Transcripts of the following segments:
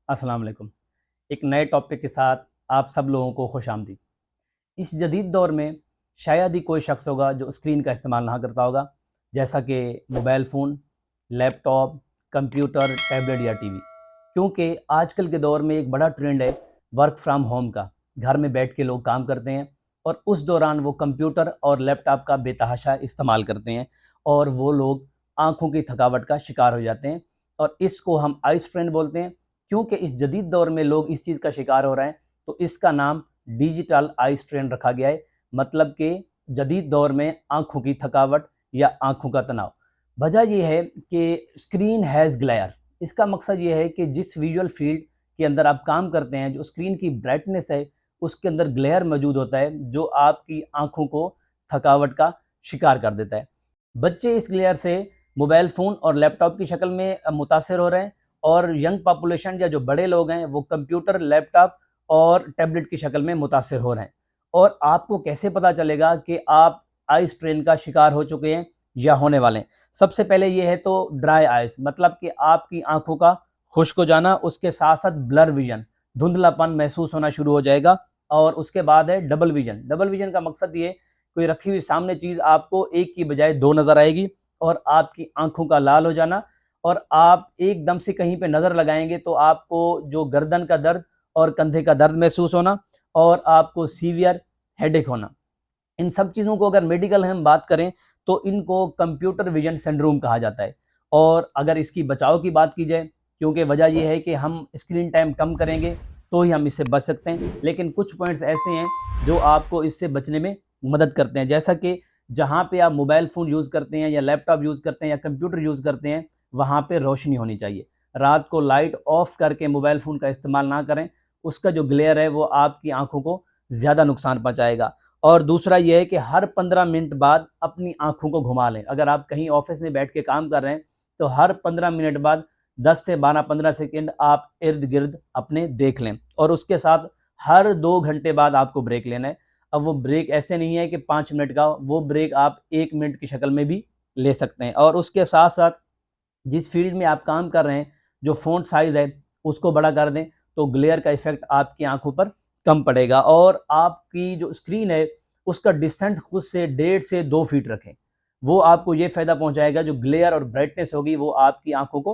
अस्सलाम वालेकुम। एक नए टॉपिक के साथ आप सब लोगों को खुशामदीद। इस जदीद दौर में शायद ही कोई शख्स होगा जो स्क्रीन का इस्तेमाल ना करता होगा, जैसा कि mobile phone, laptop, computer, tablet या टीवी। क्योंकि आजकल के दौर में एक बड़ा ट्रेंड है वर्क फ्रॉम होम का। घर में बैठ के लोग काम करते हैं और उस दौरान वो कंप्यूटर और लैपटॉप का बेतहाशा इस्तेमाल करते हैं और वो लोग आँखों की थकावट का शिकार हो जाते हैं और इसको हम आई स्ट्रेन बोलते हैं। क्योंकि इस जदीद दौर में लोग इस चीज़ का शिकार हो रहे हैं, तो इसका नाम डिजिटल आई स्ट्रेन रखा गया है। मतलब कि जदीद दौर में आँखों की थकावट या आँखों का तनाव। वजह ये है कि स्क्रीन हैज़ ग्लेयर। इसका मकसद ये है कि जिस विजुअल फील्ड के अंदर आप काम करते हैं, जो स्क्रीन की ब्राइटनेस है, उसके अंदर ग्लेयर मौजूद होता है, जो आपकी आँखों को थकावट का शिकार कर देता है। बच्चे इस ग्लेयर से मोबाइल फ़ोन और लैपटॉप की शक्ल में मुतासिर हो रहे हैं और यंग पॉपुलेशन या जो बड़े लोग हैं वो कंप्यूटर, लैपटॉप और टैबलेट की शक्ल में मुतासिर हो रहे हैं। और आपको कैसे पता चलेगा कि आप आई स्ट्रेन का शिकार हो चुके हैं या होने वाले हैं? सबसे पहले ये है तो ड्राई आइज़, मतलब कि आपकी आँखों का खुश्क हो जाना, उसके साथ-साथ ब्लर विज़न, धुंधलापन महसूस होना शुरू हो जाएगा। और उसके बाद है डबल विज़न। डबल विज़न का मकसद ये, कोई रखी हुई सामने चीज़ आपको एक की बजाय 2 नज़र आएगी और आपकी आँखों का लाल हो जाना और आप एकदम से कहीं पे नज़र लगाएँगे तो आपको जो गर्दन का दर्द और कंधे का दर्द महसूस होना और आपको सीवियर हेडेक होना। इन सब चीज़ों को अगर मेडिकल हम बात करें तो इनको कंप्यूटर विज़न सिंड्रोम कहा जाता है। और अगर इसकी बचाव की बात की जाए, क्योंकि वजह ये है कि हम स्क्रीन टाइम कम करेंगे तो ही हम इससे बच सकते हैं। लेकिन कुछ पॉइंट्स ऐसे हैं जो आपको इससे बचने में मदद करते हैं। जैसा कि जहाँ पे आप मोबाइल फ़ोन यूज़ करते हैं या लैपटॉप यूज़ करते हैं या कंप्यूटर यूज़ करते हैं, वहाँ पे रोशनी होनी चाहिए। रात को लाइट ऑफ करके मोबाइल फ़ोन का इस्तेमाल ना करें। उसका जो ग्लेयर है वो आपकी आँखों को ज़्यादा नुकसान पहुँचाएगा। और दूसरा ये है कि हर 15 मिनट बाद अपनी आँखों को घुमा लें। अगर आप कहीं ऑफ़िस में बैठ के काम कर रहे हैं, तो हर 15 मिनट बाद 10 से 12-15 सेकंड आप इर्द-गिर्द अपने देख लें और उसके साथ हर 2 घंटे बाद आपको ब्रेक लेना है। अब वो ब्रेक ऐसे नहीं है कि 5 मिनट का, वो ब्रेक आप 1 मिनट की शक्ल में भी ले सकते हैं। और उसके साथ-साथ जिस फ़ील्ड में आप काम कर रहे हैं, जो फ़ॉन्ट साइज़ है, उसको बड़ा कर दें, तो ग्लेयर का इफ़ेक्ट आपकी आँखों पर कम पड़ेगा। और आपकी जो स्क्रीन है, उसका डिस्टेंस खुद से 1.5 से 2 फीट रखें। वो आपको ये फ़ायदा पहुँचाएगा, जो ग्लेयर और ब्राइटनेस होगी, वो आपकी आँखों को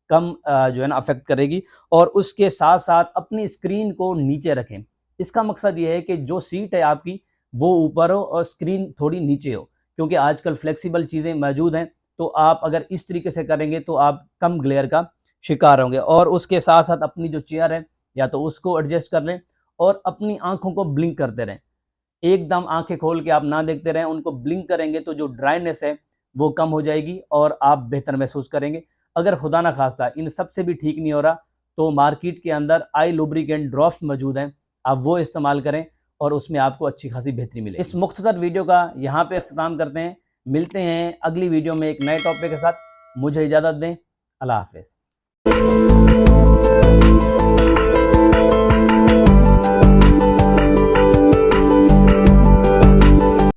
कम जो है ना अफ़ेक्ट करेगी। और उसके साथ-साथ अपनी स्क्रीन को नीचे रखें। इसका मकसद ये है कि जो सीट है आपकी, वो ऊपर हो और स्क्रीन थोड़ी नीचे हो, क्योंकि आजकल फ्लेक्सिबल चीज़ें मौजूद हैं। तो आप अगर इस तरीके से करेंगे तो आप कम ग्लेयर का शिकार होंगे। और उसके साथ-साथ अपनी जो चेयर है, या तो उसको एडजस्ट कर लें और अपनी आँखों को ब्लिंक करते रहें। एकदम आँखें खोल के आप ना देखते रहें, उनको ब्लिंक करेंगे तो जो ड्राइनेस है वो कम हो जाएगी और आप बेहतर महसूस करेंगे। अगर खुदा ना खास्ता इन सब से भी ठीक नहीं हो रहा, तो मार्केट के अंदर आई लुब्रिकेंट ड्रॉप्स मौजूद हैं, आप वो इस्तेमाल करें और उसमें आपको अच्छी खासी बेहतरी मिलेगी। इस मुख्तसर वीडियो का यहाँ पे इख्तिताम करते हैं। मिलते हैं अगली वीडियो में एक नए टॉपिक के साथ। मुझे इजाज़त दें। अल्लाह हाफ़िज़।